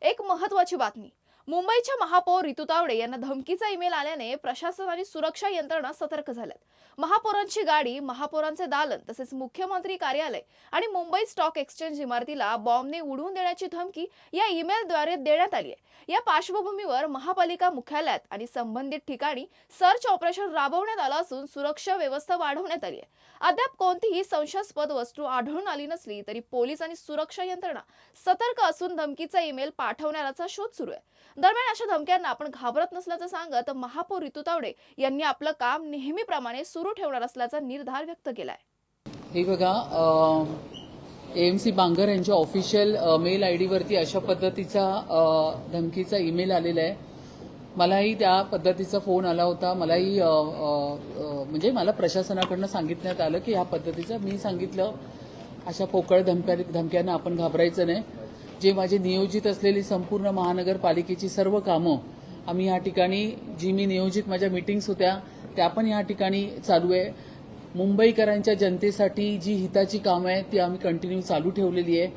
एक महत्त्वाची बातमी. मुंबईच्या महापौर रितू तावडे यांना धमकीचा ईमेल आल्याने प्रशासन आणि सुरक्षा यंत्रणा सतर्क झाल्यात. महापौरांची गाडी, महापौरांचे दालन तसेच मुख्यमंत्री कार्यालय आणि मुंबई स्टॉक एक्सचेंज इमारतीला बॉम्बने उडवून देण्याची धमकी या ईमेलद्वारे देण्यात आली आहे. या पार्श्वभूमीवर महापालिका मुख्यालयात आणि संबंधित ठिकाणी सर्च ऑपरेशन राबवण्यात आलं असून सुरक्षा व्यवस्था वाढवण्यात आली आहे. अद्याप कोणतीही संशयास्पद वस्तू आढळून आली नसली तरी पोलीस आणि सुरक्षा यंत्रणा सतर्क असून धमकीचा ईमेल पाठवणाऱ्याचा शोध सुरू आहे. दरम्यान अशा धमक्यांना आपण घाबरत नसल्याचं सांगत महापौर रितू तावडे यांनी आपलं काम नेहमीप्रमाणे सुरू ठेवणार असल्याचा निर्धार व्यक्त केलाय. हे बघा, एएमसी बांगर यांच्या ऑफिशियल मेल आयडी वरती अशा पद्धतीचा धमकीचा ईमेल आलेला आहे. मलाही त्या पद्धतीचा फोन आला होता. मलाही म्हणजे मला प्रशासनाकडनं सांगितण्यात आलं की ह्या पद्धतीचं. मी सांगितलं अशा पोकळ धमक्यांना आपण घाबरायचं नाही. जे माझे नियोजित असलेली संपूर्ण महानगरपालिकेची सर्व कामं आम्ही ह्या ठिकाणी, जी मी नियोजित माझ्या मीटिंग्स होत्या त्या पण ह्या ठिकाणी चालू आहे. मुंबईकरांच्या जनतेसाठी जी हिताची कामं आहेत ती आम्ही कंटिन्यू चालू ठेवलेली आहे.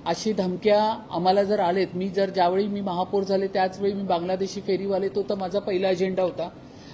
अशी धमक्या आम्हाला जर आलेत, ज्यावेळी मी महापौर झाले त्याचवेळी मी बांगलादेशी फेरीवाले, तो तर माझा पहिला अजेंडा होता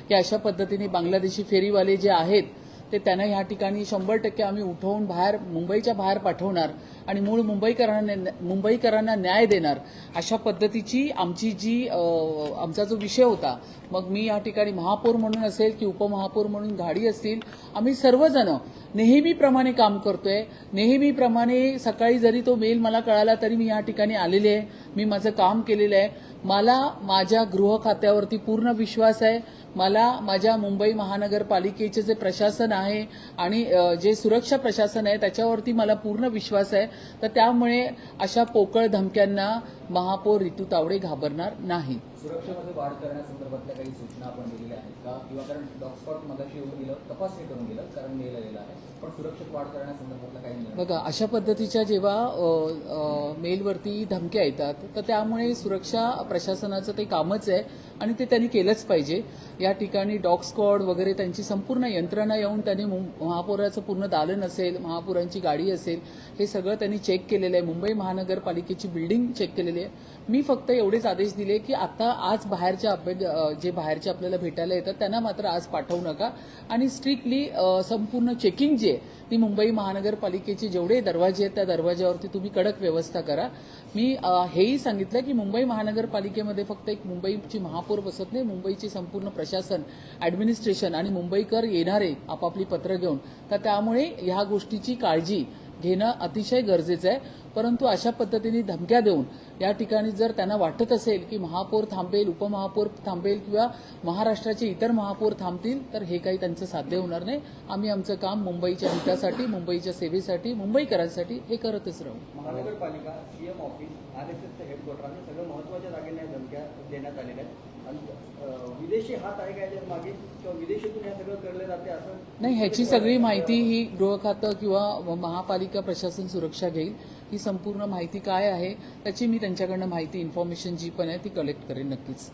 की अशा पद्धतीने बांगलादेशी फेरीवाले जे आहेत ते त्यांना ह्या ठिकाणी 100% आम्ही उठवून मुंबईच्या बाहेर पाठवणार आणि मूळ मुंबईकरांना न्याय देणार. अशा पद्धतीची आमचा जो विषय होता. मग मी या ठिकाणी महापौर म्हणून असेल की उपमहापौर म्हणून गाडी असतील, आम्ही सर्वजण नेहमीप्रमाणे काम करतोय. नेहमीप्रमाणे सकाळी जरी तो मेल मला कळाला तरी मी या ठिकाणी आलेले आहे. मी माझं काम केलेलं आहे. मला माझ्या गृह खात्यावरती पूर्ण विश्वास आहे. मला माझ्या मुंबई महानगरपालिकेचे जे प्रशासन आहे आणि जे सुरक्षा प्रशासन आहे त्याच्यावरती मला पूर्ण विश्वास आहे. तर त्यामुळे अशा पोकळ धमक्यांना महापौर रितू तावडे घाबरणार नाही. सुरक्षेमध्ये वाढ करण्यासंदर्भातल्या काही सूचना आपण दिलेल्या आहेत का? किंवा कारण डॉगस्पॉट मगाशी येऊन गेलं, तपासणी करून गेलं, कारण मेल आलेला आहे, पण सुरक्षेत वाढ करण्यासंदर्भातला काही नाही. बघा, अशा पद्धतीच्या जेव्हा मेलवरती धमक्या येतात तर त्यामुळे सुरक्षा प्रशासनाचं ते कामच आहे आणि ते त्यांनी केलंच पाहिजे. या ठिकाणी डॉग स्क्वॉड वगैरे त्यांची संपूर्ण यंत्रणा येऊन त्यांनी महापौराचं पूर्ण दालन असेल, महापौरांची गाडी असेल, हे सगळं त्यांनी चेक केलेलं आहे. मुंबई महानगरपालिकेची बिल्डिंग चेक केलेली आहे. मी फक्त एवढेच आदेश दिले की आता आज जे बाहेरचे आपल्याला भेटायला येतात त्यांना मात्र आज पाठवू नका आणि स्ट्रिक्टली संपूर्ण चेकिंग जी आहे ती मुंबई महानगरपालिकेचे जेवढे दरवाजे आहेत त्या दरवाज्यावरती तुम्ही कडक व्यवस्था करा. मी हेही सांगितलं की मुंबई महानगरपालिकेमध्ये फक्त एक मुंबईची महापौर बसत नाही, मुंबईचे संपूर्ण प्रशासन, ॲडमिनिस्ट्रेशन आणि मुंबईकर येणारे आपापली पत्र घेऊन. तर त्यामुळे ह्या गोष्टीची काळजी घेणं अतिशय गरजेचं आहे. परंतु अशा पद्धतीने धमक्या देऊन या ठिकाणी जर त्यांना वाटत असेल की महापौर थांबेल, उपमहापौर थांबेल किंवा महाराष्ट्राचे इतर महापौर थांबतील तर हे काही त्यांचं साध्य होणार नाही. आम्ही आमचं काम मुंबईच्या हितासाठी, मुंबईच्या सेवेसाठी, मुंबईकरांसाठी हे करतच राहू. महानगरपालिका, सीएम ऑफिस, आरएसएसचं हेडक्वार्टर आणि सगळं महत्त्वाच्या जागेने धमक्या देण्यात आलेल्या आहेत. विदेशी हात आहे काय मागे किंवा विदेशीतून हे सगळं केलं जाते असं नाही. ह्याची सगळी माहिती ही गृह खातं किंवा महापालिका प्रशासन सुरक्षा घेईल. ही संपूर्ण माहिती काय आहे त्याची मी त्यांच्याकडनं इन्फॉर्मेशन जी पण आहे ती कलेक्ट करेन नक्कीच.